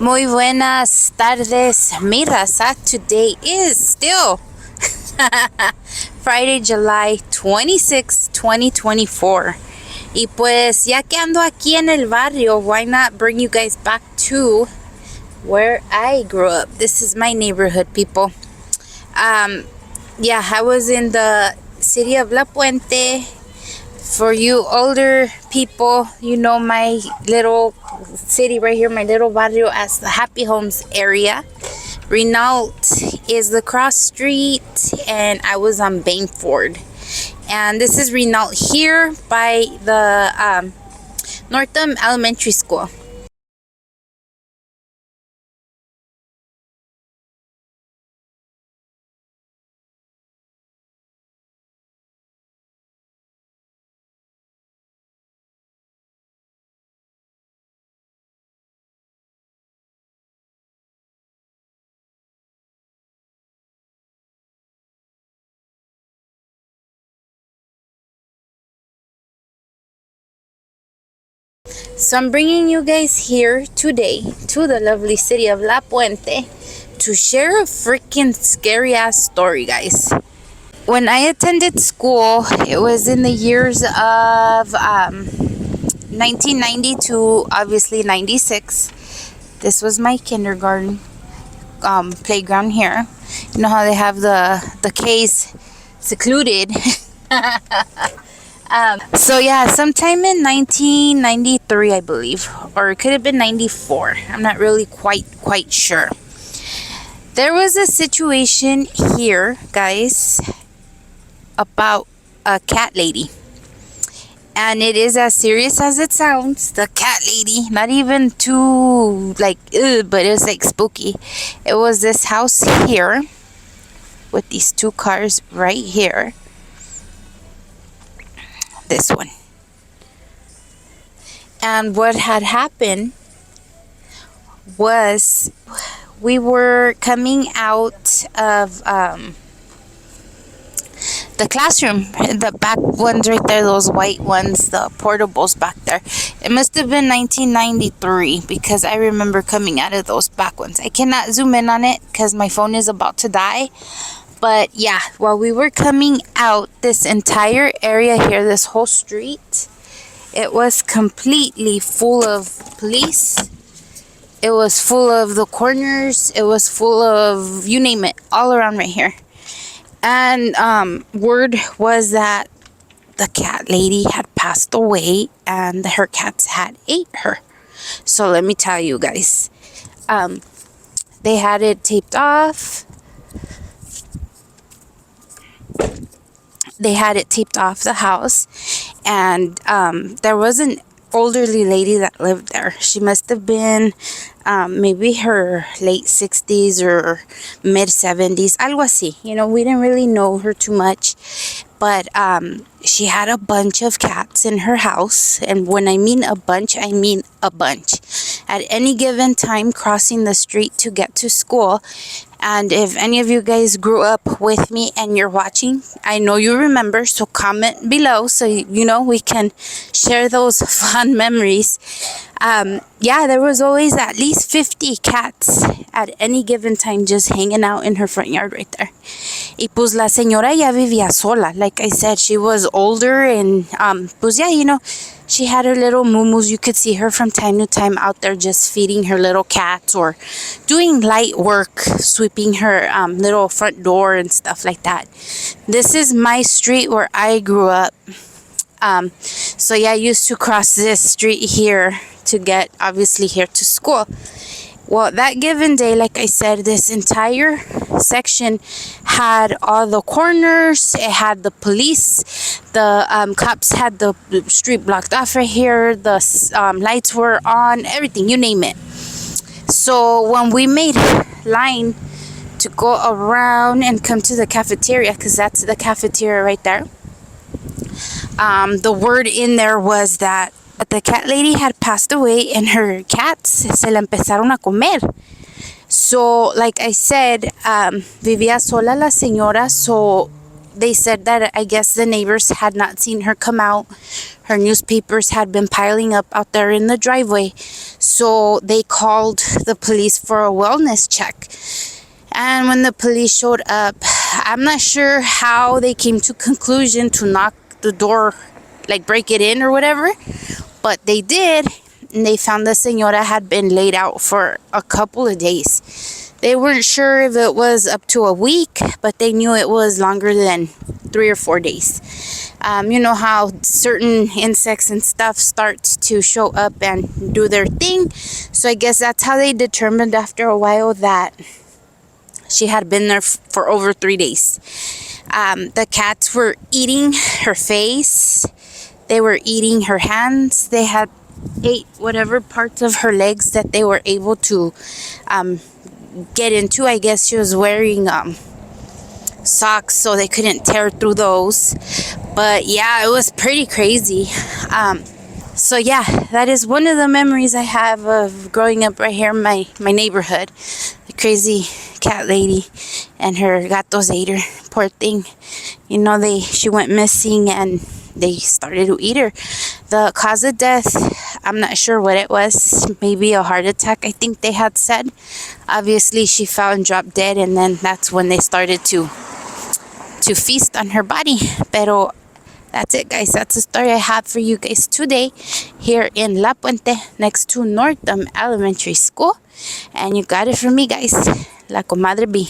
Muy buenas tardes, mi raza. Today is still Friday, July 26, 2024. Y pues ya que ando aquí en el barrio, why not bring you guys back to where I grew up? This is my neighborhood, people. Yeah, I was in the city of La Puente. For you older people, you know my little city right here, my little barrio, as the Happy Homes area. Renault is the cross street, and I was on Bainford. And this is Renault here by the Northam Elementary School. So I'm bringing you guys here today to the lovely city of La Puente to share a freaking scary ass story, guys. When I attended school, it was in the years of 1990 to obviously 96. This was my kindergarten playground here. You know how they have the case secluded. So yeah, sometime in 1993, I believe, or it could have been 94. I'm not really quite sure. There was a situation here, guys, about a cat lady. And it is as serious as it sounds. The cat lady, not even too like but it's like spooky. It was this house here with these two cars right here. This one. And what had happened was we were coming out of the classroom, the back ones right there, those white ones, the portables back there. It must have been 1993 because I remember coming out of those back ones. I cannot zoom in on it because my phone is about to die. But yeah, while we were coming out, this entire area here, this whole street, it was completely full of police. It was full of the corners. It was full of, you name it, all around right here. And word was that the cat lady had passed away and her cats had ate her. So let me tell you guys, they had it taped off. They had it taped off the house, and there was an elderly lady that lived there. She must have been maybe her late 60s or mid 70s, algo así. You know, we didn't really know her too much, but she had a bunch of cats in her house. And when I mean a bunch, I mean a bunch. At any given time, crossing the street to get to school. And if any of you guys grew up with me and you're watching, I know you remember, so comment below so you know we can share those fun memories. Yeah, there was always at least 50 cats at any given time just hanging out in her front yard right there. Y pues la señora ya vivía sola. Like I said, she was older and pues yeah, you know, she had her little mumus. You could see her from time to time out there just feeding her little cats or doing light work, sweeping her little front door and stuff like that. This is my street where I grew up. So yeah, I used to cross this street here to get obviously here to school. Well, that given day, like I said, this entire section had all the corners. It had the police. The cops had the street blocked off right here. The lights were on, everything, you name it. So when we made line to go around and come to the cafeteria, because that's the cafeteria right there, the word in there was that the cat lady had passed away and her cats se la empezaron a comer. So like I said, vivía sola la señora, so they said that I guess the neighbors had not seen her come out. Her newspapers had been piling up out there in the driveway. So they called the police for a wellness check. And when the police showed up, I'm not sure how they came to conclusion to knock the door, like break it in or whatever, but they did. And they found the señora had been laid out for a couple of days. They weren't sure if it was up to a week, but they knew it was longer than 3 or 4 days. You know how certain insects and stuff starts to show up and do their thing. So I guess that's how they determined after a while that she had been there for over 3 days. The cats were eating her face. They were eating her hands. They had ate whatever parts of her legs that they were able to get into. I guess she was wearing socks, so they couldn't tear through those. But yeah, it was pretty crazy. So yeah, that is one of the memories I have of growing up right here in my neighborhood. The crazy cat lady and her gatos ate her. Poor thing. You know, she went missing and they started to eat her. The cause of death, I'm not sure what it was. Maybe a heart attack, I think they had said. Obviously, she fell and dropped dead, and then that's when they started to feast on her body. Pero that's it, guys. That's the story I have for you guys today here in La Puente, next to Northam Elementary School. And you got it from me, guys. La Comadre B.